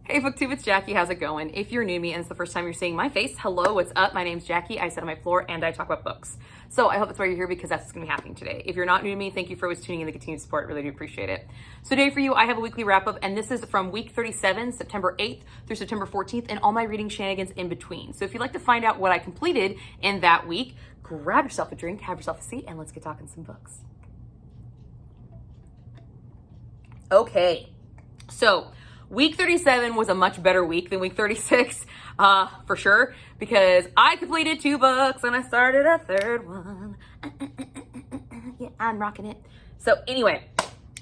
Hey BookTube, it's Jackie. How's it going? If you're new to me and it's the first time you're seeing my face, hello, what's up? My name's Jackie. I sit on my floor and I talk about books. So I hope that's why you're here because that's what's going to be happening today. If you're not new to me, thank you for always tuning in and the continued support. I really do appreciate it. So today for you, I have a weekly wrap up, and this is from week 37, September 8th through September 14th, and all my reading shenanigans in between. So if you'd like to find out what I completed in that week, grab yourself a drink, have yourself a seat, and let's get talking some books. Okay, so week 37 was a much better week than week 36, for sure, because I completed 2 books and I started a 3rd one. Yeah, I'm rocking it. So anyway,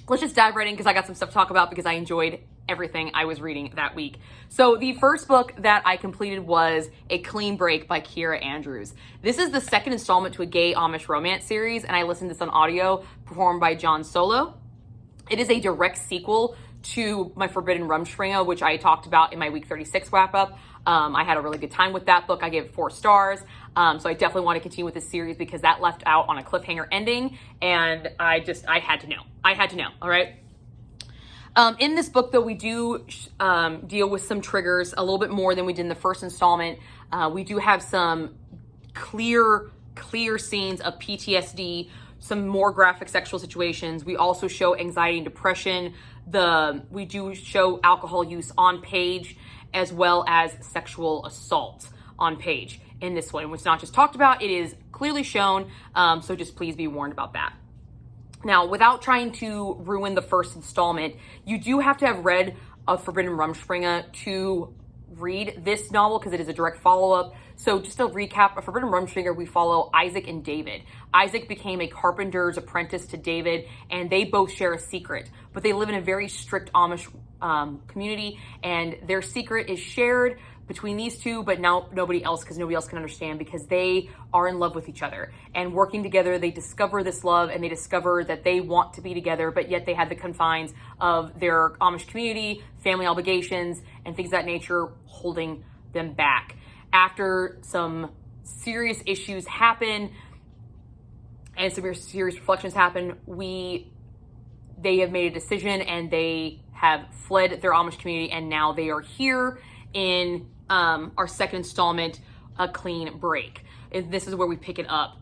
let's just dive right in because I got some stuff to talk about because I enjoyed everything I was reading that week. So the first book that I completed was A Clean Break by Kiera Andrews. This is the second installment to a gay Amish romance series, and I listened to this on audio performed by John Solo. It is a direct sequel to my Forbidden Rumspringa, which I talked about in my week 36 wrap up. I had a really good time with that book. I gave it 4 stars. So I definitely want to continue with this series because that left out on a cliffhanger ending. And I had to know. All right. In this book, though, we do deal with some triggers a little bit more than we did in the first installment. We do have some clear scenes of PTSD, some more graphic sexual situations. We also show anxiety and depression. We do show alcohol use on page, as well as sexual assault on page in this one. It's not just talked about, it is clearly shown. So just please be warned about that. Now, without trying to ruin the first installment, you do have to have read A Forbidden Rumspringa to read this novel because it is a direct follow-up. So just to recap, A Forbidden Rumspringa, we follow Isaac and David. Isaac became a carpenter's apprentice to David, and they both share a secret, but they live in a very strict Amish community, and their secret is shared between these two, but now nobody else, because nobody else can understand, because they are in love with each other. And working together, they discover this love, and they discover that they want to be together, but yet they have the confines of their Amish community, family obligations, and things of that nature holding them back. After some serious issues happen and some serious reflections happen, they have made a decision and they have fled their Amish community, and now they are here in our second installment, A Clean Break. This is where we pick it up.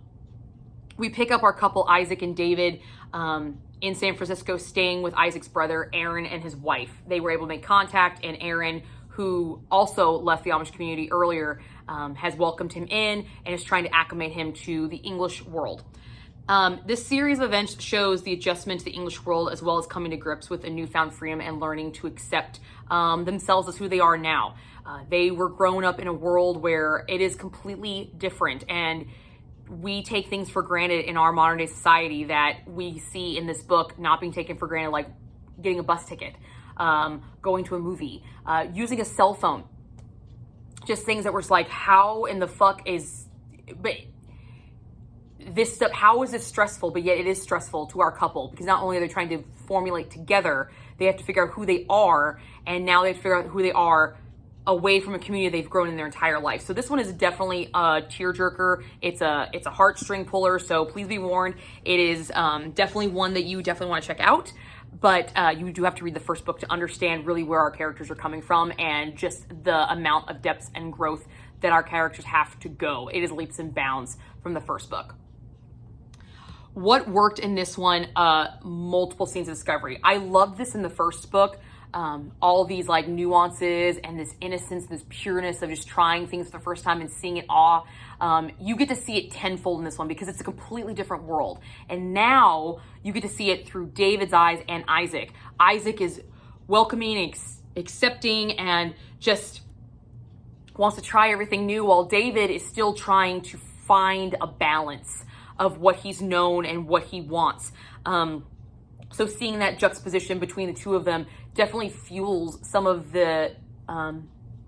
We pick up our couple, Isaac and David, in San Francisco, staying with Isaac's brother, Aaron, and his wife. They were able to make contact, and Aaron, who also left the Amish community earlier, has welcomed him in and is trying to acclimate him to the English world. This series of events shows the adjustment to the English world, as well as coming to grips with a newfound freedom and learning to accept themselves as who they are now. They were grown up in a world where it is completely different, and we take things for granted in our modern day society that we see in this book not being taken for granted, like getting a bus ticket, going to a movie, using a cell phone. Just things that were like, how in the fuck is... But this stuff, how is this stressful? But yet it is stressful to our couple, because not only are they trying to formulate together, they have to figure out who they are, and now they have to figure out who they are away from a community they've grown in their entire life. So this one is definitely a tearjerker. It's a heartstring puller, so please be warned. It is definitely one that you definitely want to check out, but you do have to read the first book to understand really where our characters are coming from and just the amount of depth and growth that our characters have to go. It is leaps and bounds from the first book. What worked in this one? Multiple scenes of discovery. I loved this in the first book. All these like nuances and this innocence, this pureness of just trying things for the first time and seeing it awe. You get to see it tenfold in this one because it's a completely different world. And now you get to see it through David's eyes and Isaac. Isaac is welcoming, accepting, and just wants to try everything new, while David is still trying to find a balance of what he's known and what he wants. So seeing that juxtaposition between the two of them definitely fuels some of the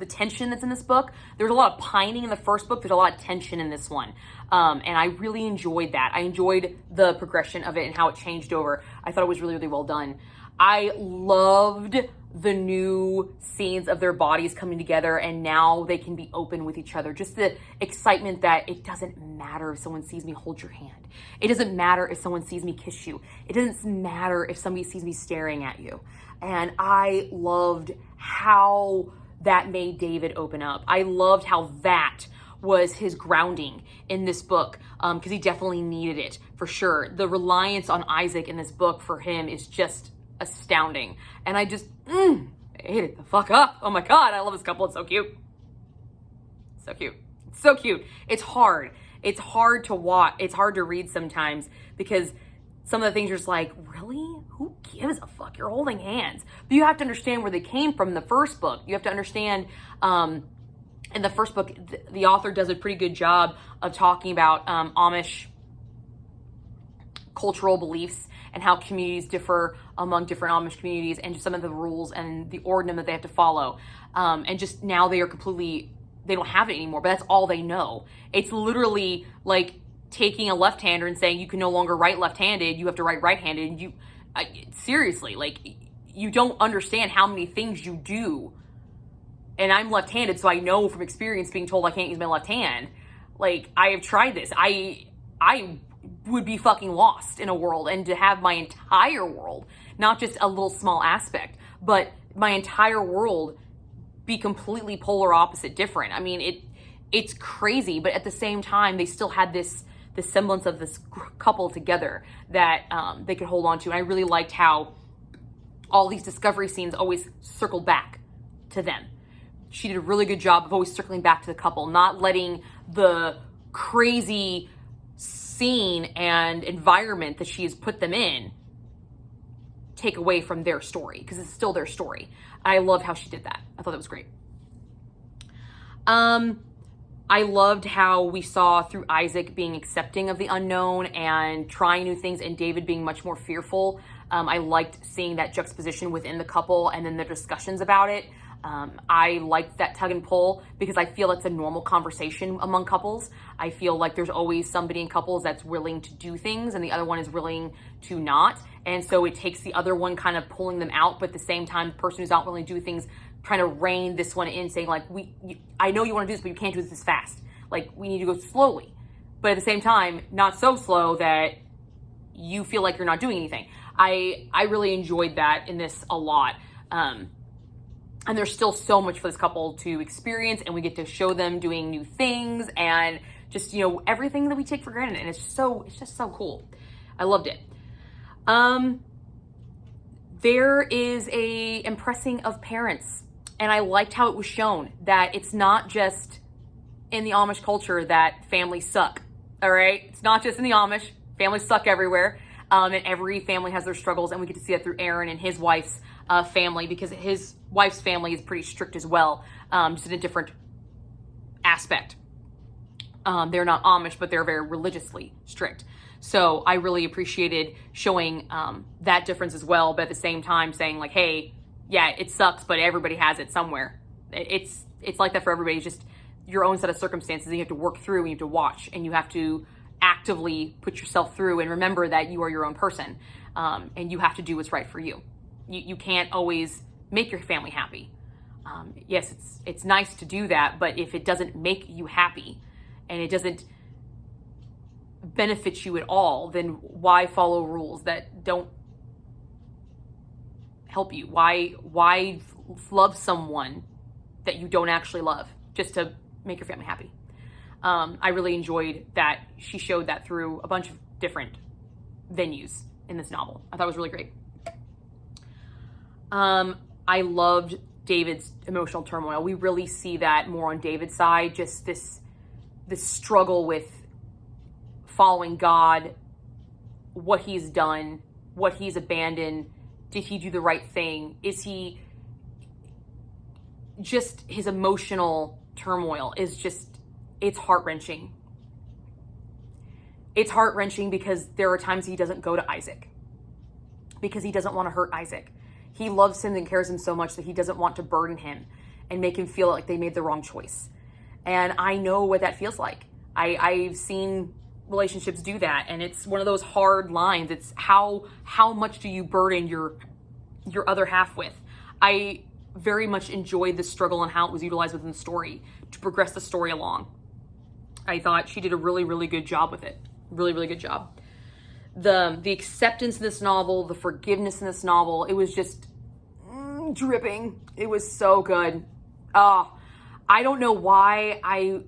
tension that's in this book. There's a lot of pining in the first book. There's a lot of tension in this one. And I really enjoyed that. I enjoyed the progression of it and how it changed over. I thought it was really, really well done. I loved the new scenes of their bodies coming together, and now they can be open with each other. Just the excitement that it doesn't matter if someone sees me hold your hand. It doesn't matter if someone sees me kiss you. It doesn't matter if somebody sees me staring at you. And I loved how that made David open up. I loved how that was his grounding in this book, because he definitely needed it, for sure. The reliance on Isaac in this book for him is just astounding. And I just ate it the fuck up. Oh my God, I love this couple. It's so cute. So cute. It's so cute. It's hard. It's hard to watch. It's hard to read sometimes because some of the things you're just like, really? Who gives a fuck? You're holding hands. But you have to understand where they came from in the first book. You have to understand, in the first book, the author does a pretty good job of talking about Amish cultural beliefs and how communities differ among different Amish communities and just some of the rules and the ordinance that they have to follow. And just now they don't have it anymore, but that's all they know. It's literally like taking a left-hander and saying you can no longer write left-handed, you have to write right-handed. Seriously, like, you don't understand how many things you do. And I'm left-handed, so I know from experience being told I can't use my left hand. Like, I have tried this. I would be fucking lost in a world, and to have my entire world, not just a little small aspect, but my entire world be completely polar opposite different. I mean, it's crazy, but at the same time, they still had this semblance of this couple together that they could hold on to. And I really liked how all these discovery scenes always circled back to them. She did a really good job of always circling back to the couple, not letting the crazy scene and environment that she has put them in take away from their story, because it's still their story. I love how she did that. I thought that was great. I loved how we saw through Isaac being accepting of the unknown and trying new things, and David being much more fearful. I liked seeing that juxtaposition within the couple and then the discussions about it. I liked that tug and pull because I feel it's a normal conversation among couples. I feel like there's always somebody in couples that's willing to do things and the other one is willing to not. And so it takes the other one kind of pulling them out, but at the same time, the person who's not willing to do things trying to rein this one in, saying like, I know you want to do this, but you can't do this fast. Like, we need to go slowly. But at the same time, not so slow that you feel like you're not doing anything. I really enjoyed that in this a lot. And there's still so much for this couple to experience, and we get to show them doing new things and just, everything that we take for granted. And it's just so cool. I loved it. There is a impressing of parents, and I liked how it was shown that it's not just in the Amish culture that families suck. All right. It's not just in the Amish. Families suck everywhere. And every family has their struggles, and we get to see that through Aaron and his wife's family, because his wife's family is pretty strict as well, just in a different aspect. They're not Amish, but they're very religiously strict. So I really appreciated showing that difference as well, but at the same time saying like, hey, yeah, it sucks, but everybody has it somewhere. It's like that for everybody. It's just your own set of circumstances that you have to work through, and you have to watch, and you have to actively put yourself through and remember that you are your own person, and you have to do what's right for you. You can't always make your family happy. Yes, it's nice to do that, but if it doesn't make you happy and it doesn't benefit you at all, then why follow rules that don't help you? Why love someone that you don't actually love just to make your family happy? I really enjoyed that she showed that through a bunch of different venues in this novel. I thought it was really great. I loved David's emotional turmoil. We really see that more on David's side, just this struggle with following God, what he's done, what he's abandoned. Did he do the right thing? Is he just, his emotional turmoil is just, it's heart-wrenching. It's heart-wrenching because there are times he doesn't go to Isaac because he doesn't want to hurt Isaac. He loves him and cares him so much that he doesn't want to burden him and make him feel like they made the wrong choice. And I know what that feels like. I've seen relationships do that, and it's one of those hard lines. It's how much do you burden your other half with? I very much enjoyed the struggle and how it was utilized within the story to progress the story along. I thought she did a really, really good job with it. Really, really good job. The acceptance in this novel, the forgiveness in this novel, it was just, dripping. It was so good. I don't know why I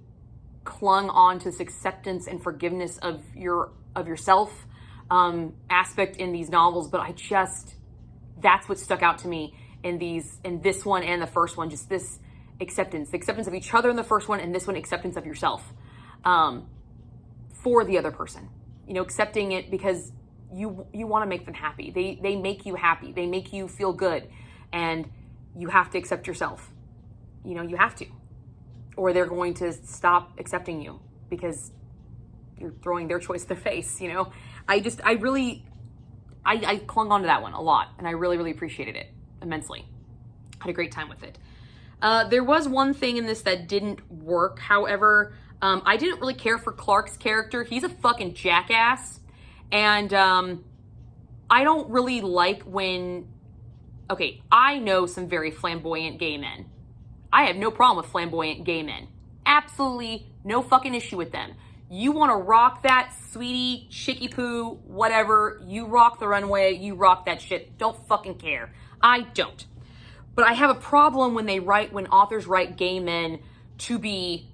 clung on to this acceptance and forgiveness of yourself aspect in these novels, but that's what stuck out to me in this one and the first one. Just this acceptance, the acceptance of each other in the first one, and this one, acceptance of yourself for the other person. Accepting it because you want to make them happy. They make you happy. They make you feel good, and you have to accept yourself. You have to, or they're going to stop accepting you because you're throwing their choice in their face. I clung on to that one a lot, and I really, really appreciated it immensely. Had a great time with it. There was one thing in this that didn't work. However, I didn't really care for Clark's character. He's a fucking jackass. And I don't really like when... Okay, I know some very flamboyant gay men. I have no problem with flamboyant gay men. Absolutely no fucking issue with them. You want to rock that, sweetie, chicky poo, whatever. You rock the runway. You rock that shit. Don't fucking care. I don't. But I have a problem when authors write gay men to be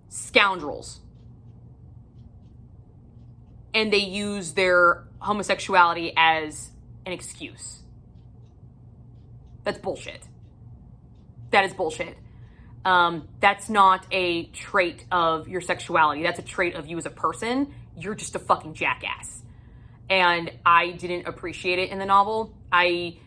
scoundrels. And they use their homosexuality as an excuse. That's bullshit. That is bullshit. That's not a trait of your sexuality. That's a trait of you as a person. You're just a fucking jackass. And I didn't appreciate it in the novel. I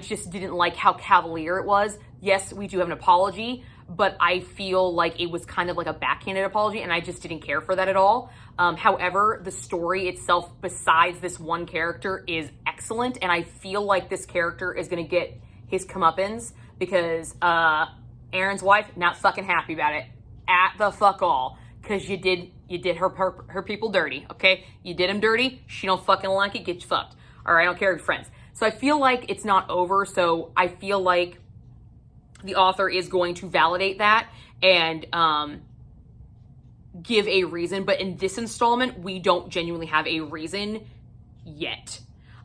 just didn't like how cavalier it was. Yes, we do have an apology, but I feel like it was kind of like a backhanded apology, and I just didn't care for that at all. However, the story itself, besides this one character, is excellent, and I feel like this character is going to get his comeuppance because Aaron's wife, not fucking happy about it at the fuck all, because you did her people dirty, okay? You did them dirty. She don't fucking like it. Get you fucked. All right, I don't care if you're friends. So I feel like it's not over. So I feel like the author is going to validate that and give a reason. But in this installment, we don't genuinely have a reason yet.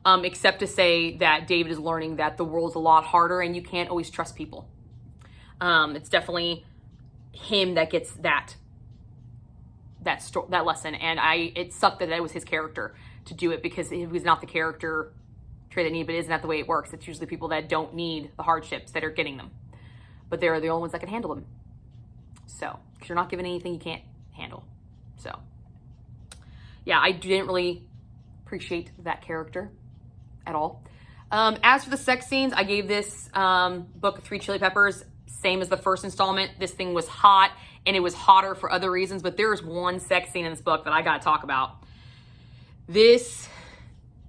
Except to say that David is learning that the world's a lot harder and you can't always trust people. It's definitely him that gets that lesson. And it sucked that it was his character to do it, because it was not the character trait that needed, but isn't that the way it works? It's usually people that don't need the hardships that are getting them. But they're the only ones that can handle them. So, because you're not given anything you can't handle. So, yeah, I didn't really appreciate that character at all. As for the sex scenes, I gave this book 3 chili peppers, same as the first installment. This thing was hot, and it was hotter for other reasons, but there is one sex scene in this book that I gotta talk about. This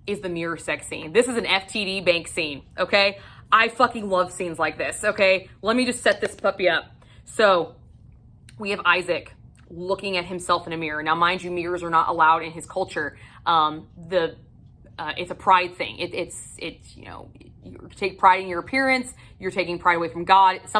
is the mirror sex scene. This is an FTD bank scene, okay? I fucking love scenes like this, okay? Let me just set this puppy up. So, we have Isaac looking at himself in a mirror. Now, mind you, mirrors are not allowed in his culture. It's a pride thing. It's you take pride in your appearance. You're taking pride away from God. It's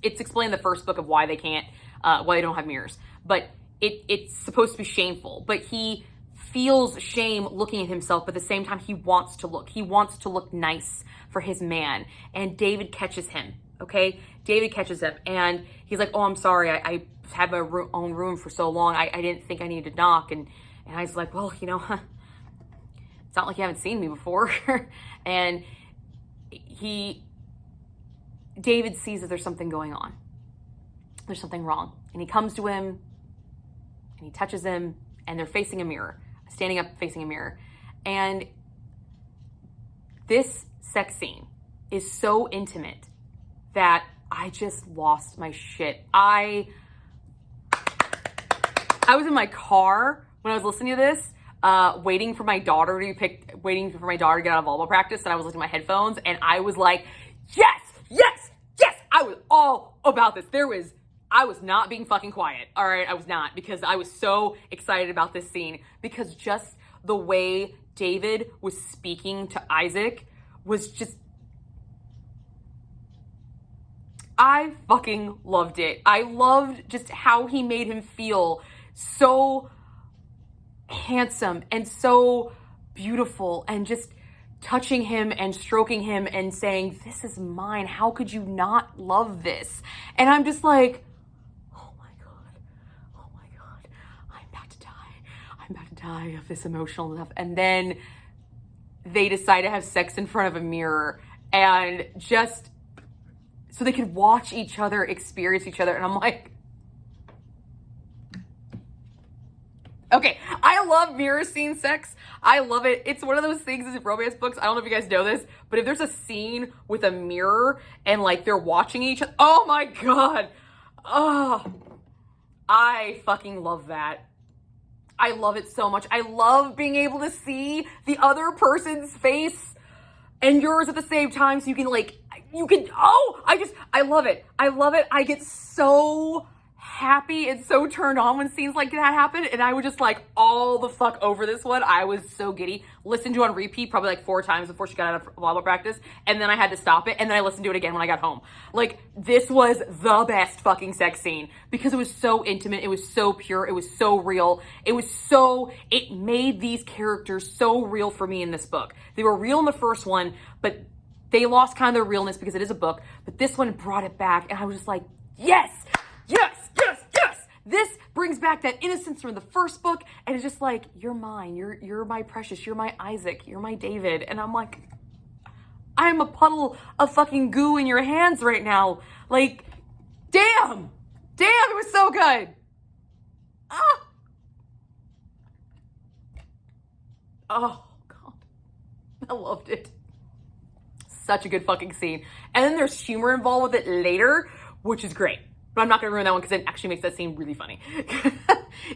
explained in the first book of why they can't, why they don't have mirrors. But it's supposed to be shameful. But he feels shame looking at himself, but at the same time, he wants to look. He wants to look nice for his man. And David catches him, okay? David catches him, and he's like, oh, I'm sorry. I had my own room for so long. I didn't think I needed to knock. And I was like, well, it's not like you haven't seen me before. And David sees that there's something going on. There's something wrong. And he comes to him, and he touches him, and they're facing a mirror, standing up facing a mirror. And this sex scene is so intimate that I just lost my shit. I was in my car when I was listening to this, waiting for my daughter to get out of volleyball practice, and I was listening to my headphones, and I was like, yes, yes, yes. I was all about this. I was not being fucking quiet. All right, I was not, because I was so excited about this scene, because just the way David was speaking to Isaac was just, I fucking loved it. I loved just how he made him feel so handsome and so beautiful, and just touching him and stroking him and saying, this is mine. How could you not love this? And I'm just like, oh my God, I'm about to die. I'm about to die of this emotional stuff. And then they decide to have sex in front of a mirror and just so they could watch each other, experience each other. And I'm like, okay, I love mirror scene sex. I love it. It's one of those things in romance books. I don't know if you guys know this, but if there's a scene with a mirror and like they're watching each other, oh my God. Oh, I fucking love that. I love it so much. I love being able to see the other person's face and yours at the same time. So you can I love it. I love it. I get so happy and so turned on when scenes like that happen. And I was just like all the fuck over this one. I was so giddy. Listened to it on repeat probably like 4 times before she got out of volleyball practice. And then I had to stop it. And then I listened to it again when I got home. Like, this was the best fucking sex scene because it was so intimate. It was so pure. It was so real. It made these characters so real for me in this book. They were real in the first one, but they lost kind of their realness because it is a book. But this one brought it back. And I was just like, yes, yes. This brings back that innocence from the first book, and it's just like, you're mine, you're my precious, you're my Isaac, you're my David. And I'm like, I'm a puddle of fucking goo in your hands right now. Like, damn, it was so good. Oh God, I loved it. Such a good fucking scene. And then there's humor involved with it later, which is great. But I'm not going to ruin that one because it actually makes that scene really funny.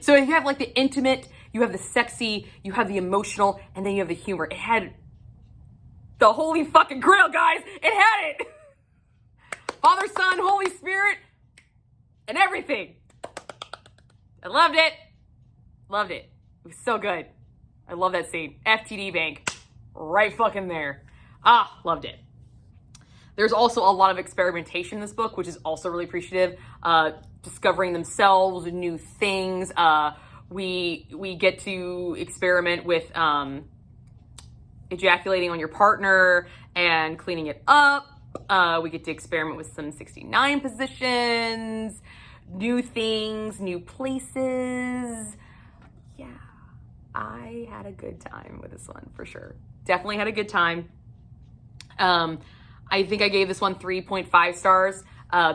So you have like the intimate, you have the sexy, you have the emotional, and then you have the humor. It had the holy fucking grail, guys. It had it. Father, Son, Holy Spirit, and everything. I loved it. Loved it. It was so good. I love that scene. FTD Bank. Right fucking there. Loved it. There's also a lot of experimentation in this book, which is also really appreciative. Discovering themselves, new things. We get to experiment with ejaculating on your partner and cleaning it up. We get to experiment with some 69 positions, new things, new places. Yeah, I had a good time with this one for sure. Definitely had a good time. I think I gave this one 3.5 stars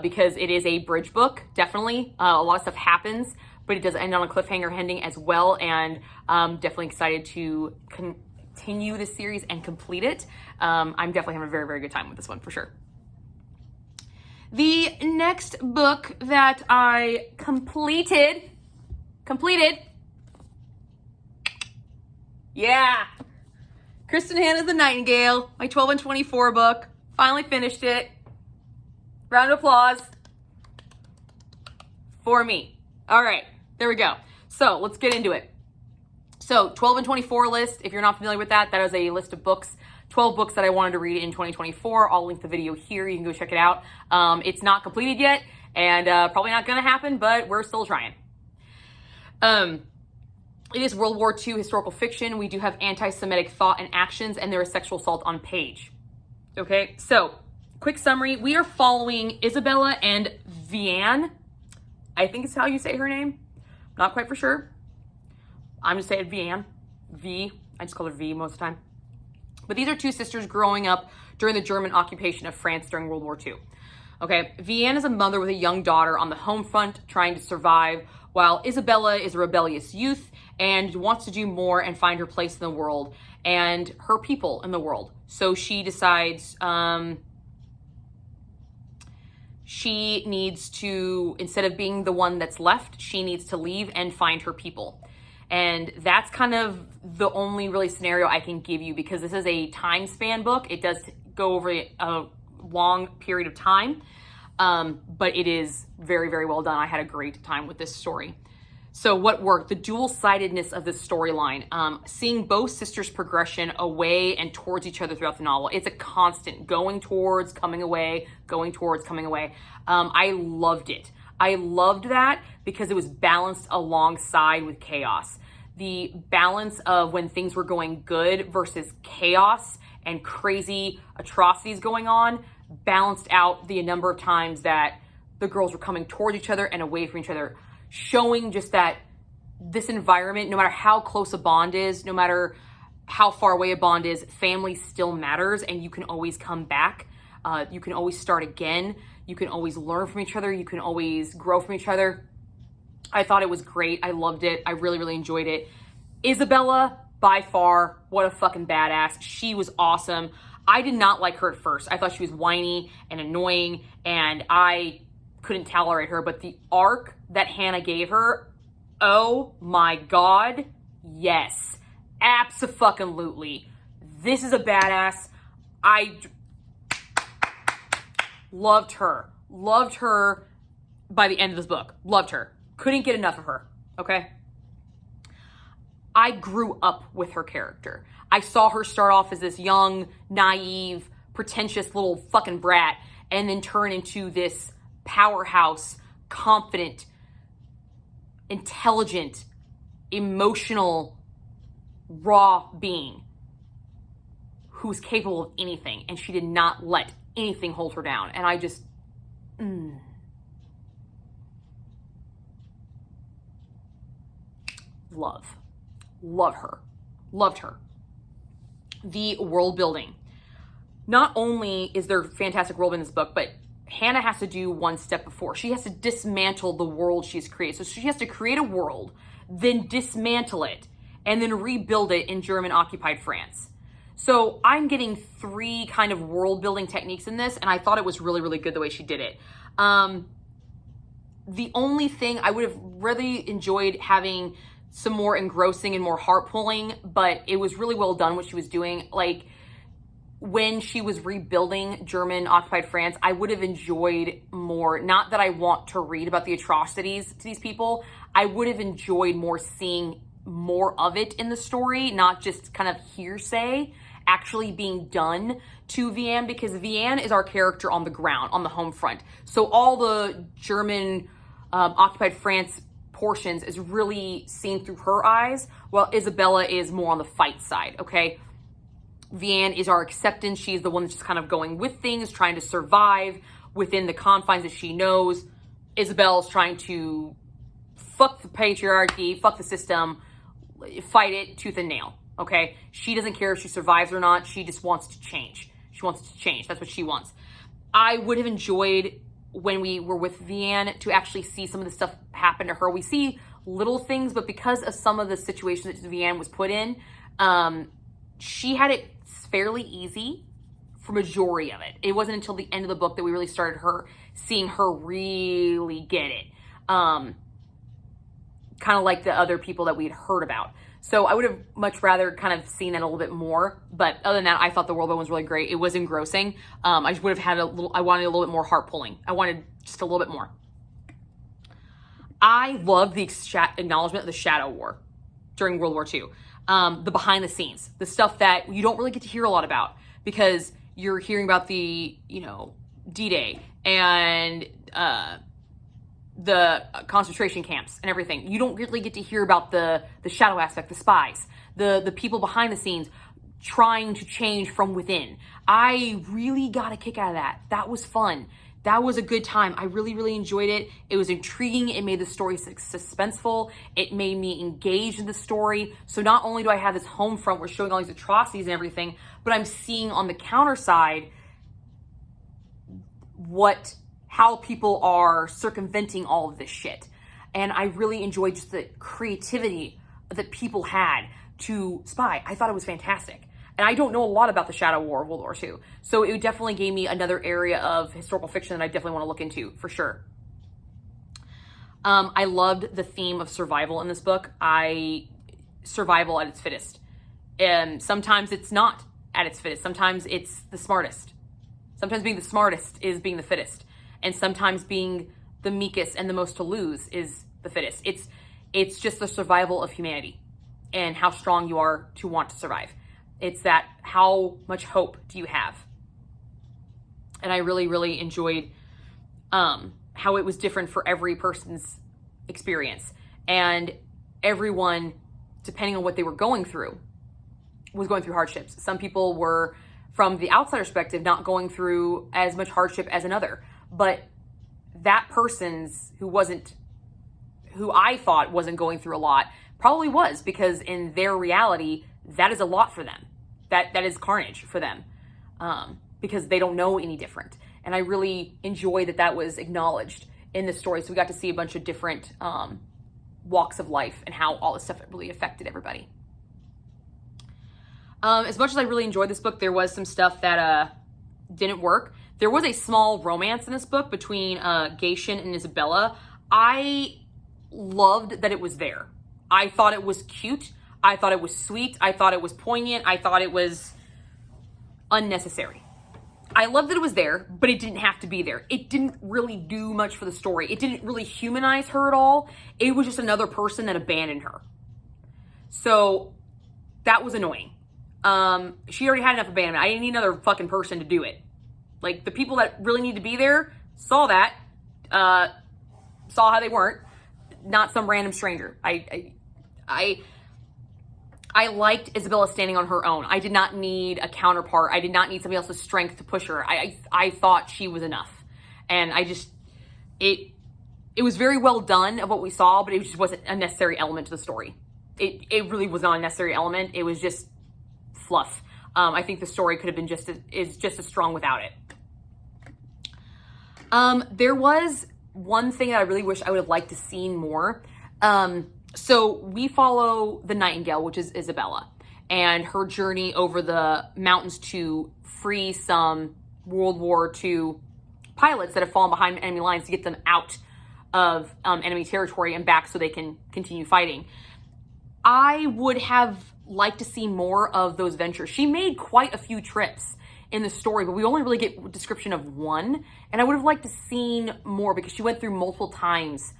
because it is a bridge book, definitely. A lot of stuff happens, but it does end on a cliffhanger ending as well, and definitely excited to continue the series and complete it. I'm definitely having a very, very good time with this one for sure. The next book that I completed, yeah, Kristen Hanna's The Nightingale, my 12 and 24 book. Finally finished it. Round of applause for me. All right, there we go. So let's get into it. So 12 and 24 list, if you're not familiar with that, that is a list of books, 12 books that I wanted to read in 2024. I'll link the video here. You can go check it out. It's not completed yet and probably not going to happen, but we're still trying. It is World War II historical fiction. We do have anti-Semitic thought and actions, and there is sexual assault on page. Okay, so quick summary. We are following Isabella and Vianne. I think it's how you say her name. Not quite for sure. I'm just saying Vianne. V. I just call her V most of the time. But these are two sisters growing up during the German occupation of France during World War II. Okay, Vianne is a mother with a young daughter on the home front trying to survive, while Isabella is a rebellious youth and wants to do more and find her place in the world and her people in the world. So she decides she needs to, instead of being the one that's left, she needs to leave and find her people. And that's kind of the only really scenario I can give you because this is a time span book. It does go over a long period of time, but it is very, very well done. I had a great time with this story. So what worked? The dual-sidedness of this storyline, seeing both sisters' progression away and towards each other throughout the novel. It's a constant going towards, coming away, going towards, coming away. I loved it. I loved that because it was balanced alongside with chaos. the balance of when things were going good versus chaos and crazy atrocities going on balanced out the number of times that the girls were coming towards each other and away from each other, showing just that this environment, no matter how close a bond is, no matter how far away a bond is, family still matters, and you can always come back. You can always start again. You can always learn from each other. You can always grow from each other. I thought it was great. I loved it. I really, really enjoyed it. Isabella, by far, what a fucking badass. She was awesome. I did not like her at first. I thought she was whiny and annoying, and I couldn't tolerate her. But the arc that Hannah gave her, oh my God, yes. Abso-fucking-lutely. This is a badass. I loved her. Loved her by the end of this book. Loved her. Couldn't get enough of her, okay? I grew up with her character. I saw her start off as this young, naive, pretentious little fucking brat and then turn into this powerhouse, confident, intelligent, emotional, raw being who's capable of anything, and she did not let anything hold her down. And I just love her. Loved her. The world building. Not only is there fantastic world in this book, but Hannah has to do one step before. She has to dismantle the world she's created. So she has to create a world, then dismantle it, and then rebuild it in German-occupied France. So I'm getting 3 kind of world building techniques in this, and I thought it was really, really good the way she did it. The only thing I would have really enjoyed having some more engrossing and more heart pulling, but it was really well done what she was doing. Like when she was rebuilding German occupied France, I would have enjoyed more, not that I want to read about the atrocities to these people. I would have enjoyed more seeing more of it in the story, not just kind of hearsay actually being done to Vianne, because Vianne is our character on the ground, on the home front. So all the German occupied France portions is really seen through her eyes, while Isabella is more on the fight side, okay? Vianne is our acceptance. She's the one that's just kind of going with things, trying to survive within the confines that she knows. Isabelle's trying to fuck the patriarchy, fuck the system, fight it tooth and nail, okay? She doesn't care if she survives or not. She just wants to change. She wants to change. That's what she wants. I would have enjoyed when we were with Vianne to actually see some of the stuff happen to her. We see little things, but because of some of the situations that Vianne was put in, she had it fairly easy for majority of it. It wasn't until the end of the book that we really started seeing her really get it. Kind of like the other people that we had heard about. So I would have much rather kind of seen it a little bit more. But other than that, I thought the world was really great. It was engrossing. I just would have had I wanted a little bit more heart pulling. I wanted just a little bit more. I love the acknowledgement of the Shadow War during World War II. The behind the scenes, the stuff that you don't really get to hear a lot about because you're hearing about the, D-Day and the concentration camps and everything. You don't really get to hear about the shadow aspect, the spies, the people behind the scenes trying to change from within. I really got a kick out of that. That was fun. That was a good time. I really, really enjoyed it. It was intriguing. It made the story suspenseful. It made me engaged in the story. So not only do I have this home front where showing all these atrocities and everything, but I'm seeing on the counter side how people are circumventing all of this shit. And I really enjoyed just the creativity that people had to spy. I thought it was fantastic. And I don't know a lot about the Shadow War of World War II. So it definitely gave me another area of historical fiction that I definitely want to look into, for sure. I loved the theme of survival in this book. Survival at its fittest. Sometimes it's not at its fittest. Sometimes it's the smartest. Sometimes being the smartest is being the fittest. And sometimes being the meekest and the most to lose is the fittest. It's just the survival of humanity and how strong you are to want to survive. It's that how much hope do you have? And I really, really enjoyed how it was different for every person's experience. And everyone depending on what they were going through, was going through hardships. Some people were, from the outsider perspective, not going through as much hardship as another. But that person's who I thought wasn't going through a lot, probably was, because in their reality, that is a lot for them. That is carnage for them, because they don't know any different. And I really enjoy that was acknowledged in the story. So we got to see a bunch of different walks of life and how all this stuff really affected everybody. As much as I really enjoyed this book, there was some stuff that didn't work. There was a small romance in this book between Gaetian and Isabella. I loved that it was there. I thought it was cute. I thought it was sweet. I thought it was poignant. I thought it was unnecessary. I loved that it was there, but it didn't have to be there. It didn't really do much for the story. It didn't really humanize her at all. It was just another person that abandoned her. So that was annoying. She already had enough abandonment. I didn't need another fucking person to do it. Like, the people that really need to be there saw that, saw how they weren't, not some random stranger. I liked Isabella standing on her own. I did not need a counterpart. I did not need somebody else's strength to push her. I thought she was enough. And it was very well done of what we saw, but it just wasn't a necessary element to the story. It really was not a necessary element. It was just fluff. I think the story could have been just as strong without it. There was one thing that I really wish I would have liked to seen more. So we follow the Nightingale, which is Isabella, and her journey over the mountains to free some World War II pilots that have fallen behind enemy lines to get them out of enemy territory and back so they can continue fighting. I would have liked to see more of those ventures. She made quite a few trips in the story, but we only really get a description of one, and I would have liked to seen more because she went through multiple times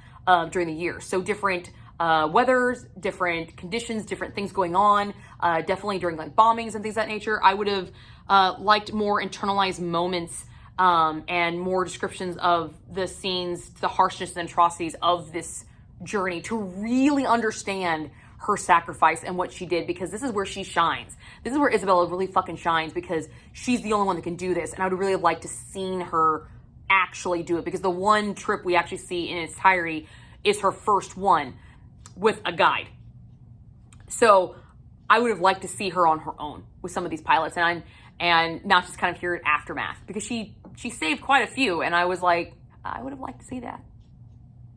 during the year. So different weathers, different conditions, different things going on, definitely during like bombings and things of that nature. I would have liked more internalized moments and more descriptions of the scenes, the harshness and atrocities of this journey to really understand her sacrifice and what she did, because this is where she shines. This is where Isabella really fucking shines, because she's the only one that can do this. And I would really have liked to seen her actually do it, because the one trip we actually see in its entirety is her first one with a guide. So I would have liked to see her on her own with some of these pilots, and not just kind of hear it aftermath, because she saved quite a few, and I was like, I would have liked to see that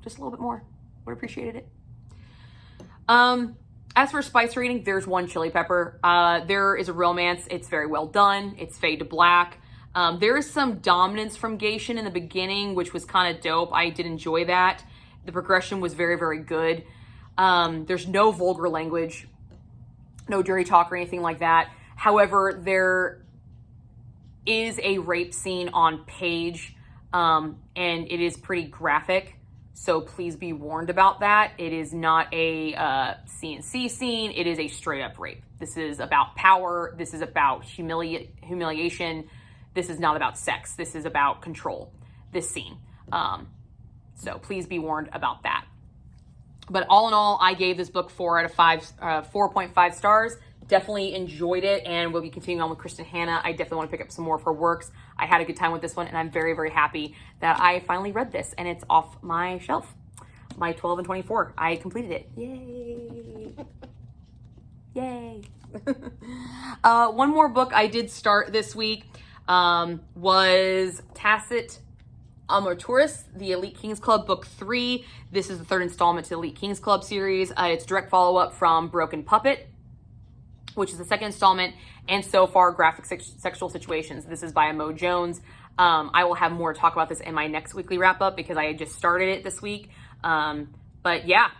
just a little bit more. Would have appreciated it. As for spice rating, there's one chili pepper. There is a romance. It's very well done. It's fade to black. There is some dominance from Gaetian in the beginning, which was kind of dope. I did enjoy that. The progression was very, very good. There's no vulgar language, no dirty talk or anything like that. However, there is a rape scene on page, and it is pretty graphic. So please be warned about that. It is not a CNC scene. It is a straight up rape. This is about power. This is about humiliation. This is not about sex. This is about control, this scene. So please be warned about that. But all in all, I gave this book 4 out of 5, 4.5 stars. Definitely enjoyed it, and we'll be continuing on with Kristen Hanna. I definitely want to pick up some more of her works. I had a good time with this one, and I'm very, very happy that I finally read this, and it's off my shelf. My 12 and 24. I completed it. Yay. Yay. One more book I did start this week was Tacit Amorturis, the Elite Kings Club, Book 3. This is the third installment to the Elite Kings Club series. It's a direct follow-up from Broken Puppet, which is the second installment, and so far, Graphic Sexual Situations. This is by Mo Jones. I will have more to talk about this in my next weekly wrap-up because I just started it this week. But yeah,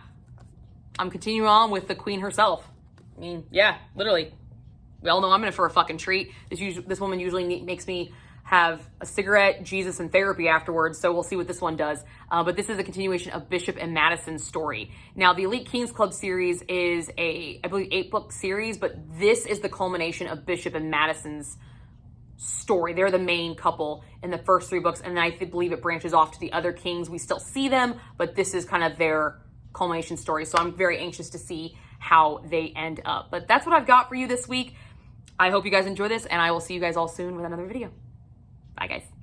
I'm continuing on with the queen herself. I mean, yeah, literally. We all know I'm in for a fucking treat. This woman usually makes me have a cigarette, Jesus, and therapy afterwards, so we'll see what this one does. But this is a continuation of Bishop and Madison's story. Now, the Elite Kings Club series is I believe, 8-book series, but this is the culmination of Bishop and Madison's story. They're the main couple in the first 3 books, and I believe it branches off to the other kings. We still see them, but this is kind of their culmination story, so I'm very anxious to see how they end up. But that's what I've got for you this week. I hope you guys enjoy this, and I will see you guys all soon with another video. Bye, guys.